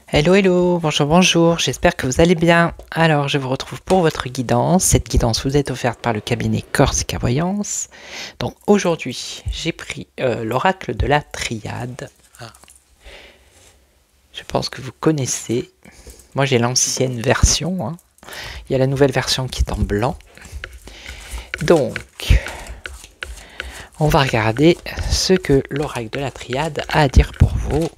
Hello, hello, bonjour, bonjour, j'espère que vous allez bien. Alors, je vous retrouve pour votre guidance. Cette guidance vous est offerte par le cabinet Corsica Voyance. Donc, aujourd'hui, j'ai pris l'oracle de la triade. Je pense que vous connaissez. Moi, j'ai l'ancienne version. Il y a la nouvelle version qui est en blanc. Donc, on va regarder ce que l'oracle de la triade a à dire pour vous.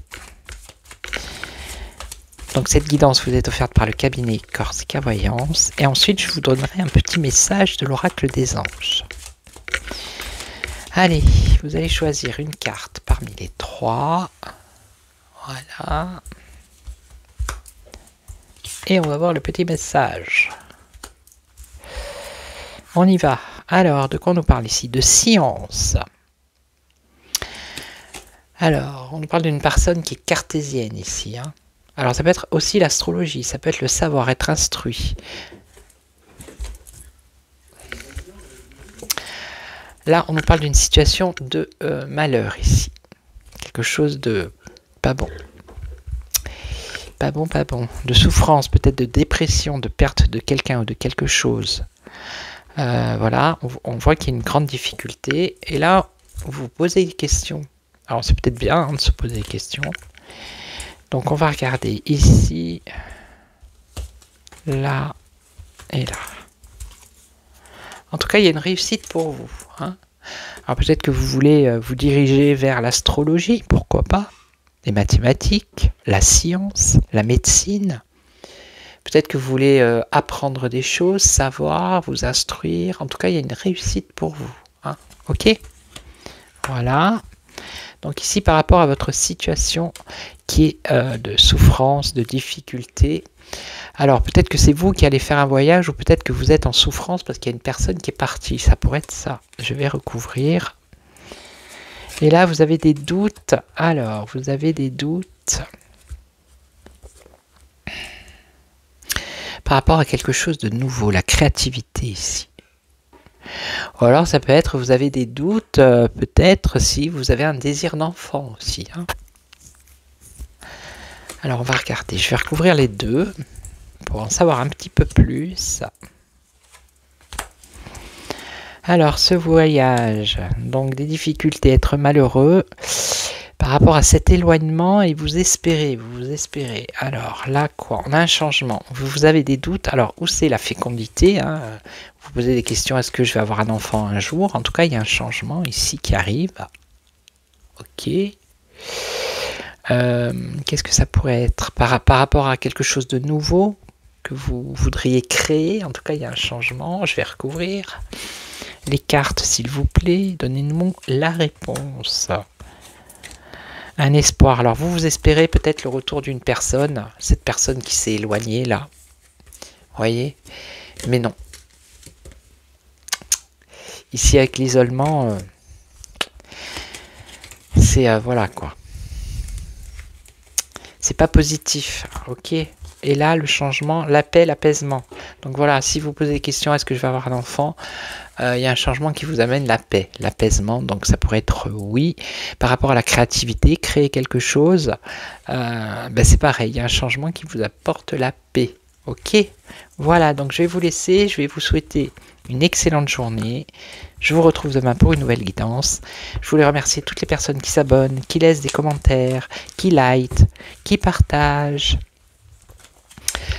Donc cette guidance vous est offerte par le cabinet Corsica Voyance. Et ensuite, je vous donnerai un petit message de l'oracle des anges. Allez, vous allez choisir une carte parmi les trois. Voilà. Et on va voir le petit message. On y va. Alors, de quoi on nous parle ici? De science. Alors, on nous parle d'une personne qui est cartésienne ici. Alors, ça peut être aussi l'astrologie, ça peut être le savoir, être instruit. Là, on nous parle d'une situation de malheur ici. Quelque chose de pas bon. Pas bon, pas bon. De souffrance, peut-être de dépression, de perte de quelqu'un ou de quelque chose. Voilà, on voit qu'il y a une grande difficulté. Et là, vous vous posez des questions. Alors, c'est peut-être bien de se poser des questions. Donc, on va regarder ici, là et là. En tout cas, il y a une réussite pour vous. Alors, peut-être que vous voulez vous diriger vers l'astrologie, pourquoi pas, les mathématiques, la science, la médecine. Peut-être que vous voulez apprendre des choses, savoir, vous instruire. En tout cas, il y a une réussite pour vous. Ok? Voilà. Donc ici, par rapport à votre situation qui est de souffrance, de difficulté, alors peut-être que c'est vous qui allez faire un voyage ou peut-être que vous êtes en souffrance parce qu'il y a une personne qui est partie. Ça pourrait être ça. Je vais recouvrir. Et là, vous avez des doutes. Alors, vous avez des doutes par rapport à quelque chose de nouveau, la créativité ici. Ou alors ça peut être, vous avez des doutes, peut-être si vous avez un désir d'enfant aussi. Alors on va regarder, je vais recouvrir les deux pour en savoir un petit peu plus. Alors ce voyage, donc des difficultés, être malheureux par rapport à cet éloignement et vous espérez. Alors là quoi, on a un changement, vous avez des doutes, alors où c'est la fécondité vous posez des questions, est-ce que je vais avoir un enfant un jour? En tout cas, il y a un changement ici qui arrive. Ok. Qu'est-ce que ça pourrait être par rapport à quelque chose de nouveau que vous voudriez créer? En tout cas, il y a un changement. Je vais recouvrir les cartes, s'il vous plaît. Donnez-nous la réponse. Un espoir. Alors, vous espérez peut-être le retour d'une personne. Cette personne qui s'est éloignée, là. Vous voyez? Mais non. Ici, avec l'isolement, c'est voilà quoi. C'est pas positif, ok. Et là, le changement, la paix, l'apaisement. Donc voilà, si vous posez des questions, est-ce que je vais avoir un enfant? Il y a un changement qui vous amène la paix, l'apaisement. Donc ça pourrait être oui. Par rapport à la créativité, créer quelque chose, c'est pareil. Il y a un changement qui vous apporte la paix. Ok, voilà, donc je vais vous laisser, je vais vous souhaiter une excellente journée. Je vous retrouve demain pour une nouvelle guidance. Je voulais remercier toutes les personnes qui s'abonnent, qui laissent des commentaires, qui likent, qui partagent.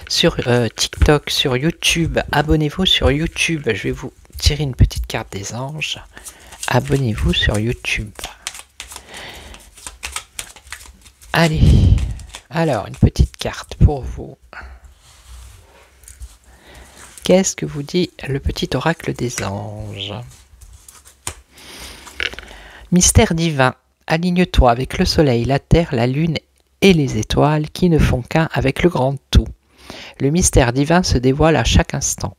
Sur TikTok, sur YouTube, abonnez-vous sur YouTube. Je vais vous tirer une petite carte des anges. Abonnez-vous sur YouTube. Allez, alors une petite carte pour vous. Qu'est-ce que vous dit le petit oracle des anges? Mystère divin, aligne-toi avec le soleil, la terre, la lune et les étoiles qui ne font qu'un avec le grand tout. Le mystère divin se dévoile à chaque instant,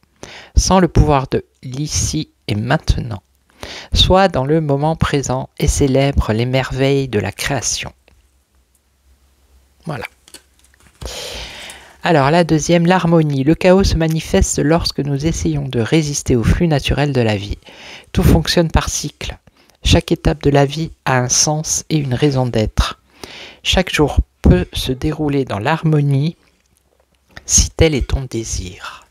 sans le pouvoir de l'ici et maintenant. Sois dans le moment présent et célèbre les merveilles de la création. Voilà. Alors la deuxième, l'harmonie. Le chaos se manifeste lorsque nous essayons de résister au flux naturel de la vie. Tout fonctionne par cycle. Chaque étape de la vie a un sens et une raison d'être. Chaque jour peut se dérouler dans l'harmonie si tel est ton désir.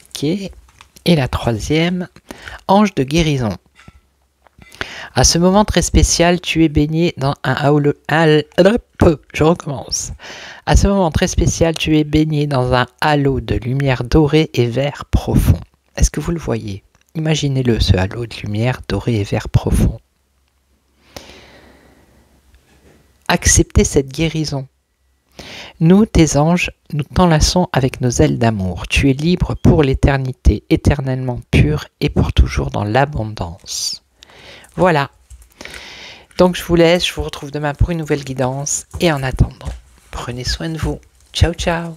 Ok. Et la troisième, ange de guérison. À ce moment très spécial, tu es baigné dans un À ce moment très spécial, tu es baigné dans un halo de lumière dorée et vert profond. Est-ce que vous le voyez? Imaginez-le, ce halo de lumière dorée et vert profond. Acceptez cette guérison. Nous, tes anges, nous t'enlaçons avec nos ailes d'amour. Tu es libre pour l'éternité, éternellement pure et pour toujours dans l'abondance. Voilà. Donc je vous laisse, je vous retrouve demain pour une nouvelle guidance. Et en attendant, prenez soin de vous. Ciao, ciao.